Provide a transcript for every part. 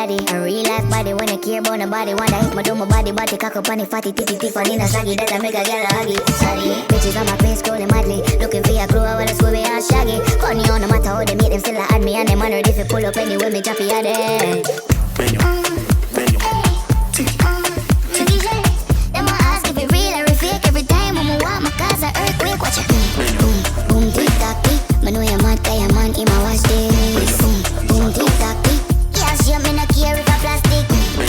daddy. A real life body when I care about nobody. Wanda hit my do my body cock up on the fatty titty tick for dinner saggy. That I make a girl huggy. Sorry, bitches on my face scrolling madly. Looking for a crew I wanna Scooby and Shaggy. Funny on no matter how they meet them still add me. And them wondered if you pull up anyway me choppy at it. Menu. DJ, them I ask if it real or fake. Every time when I walk my cause an earthquake. Watch it. Boom, boom, tick tock tick. Me know you're mad, cause you're man in my watch this. Boom, boom, tick tock tick. Yes, you me not care if I plastic.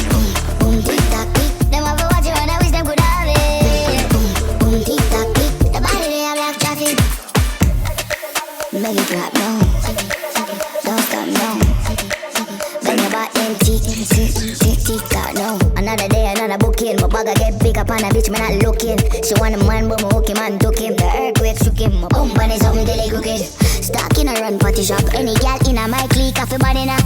Boom, boom, tick tock tick. Them have a watch you and I wish them could have it. Boom, boom, tick tock tick. The body they have like traffic. Make it drop now. Don't stop now. Bend your back then tick, tick tock now. Another day, another booking. My bag I get big up on a bitch, me not looking. She want a man, but me hook him and took him. The earthquake shook him. My bum bunny something till they cook it. Stuck in a run party shop. Any gal in a my clique, off your body now.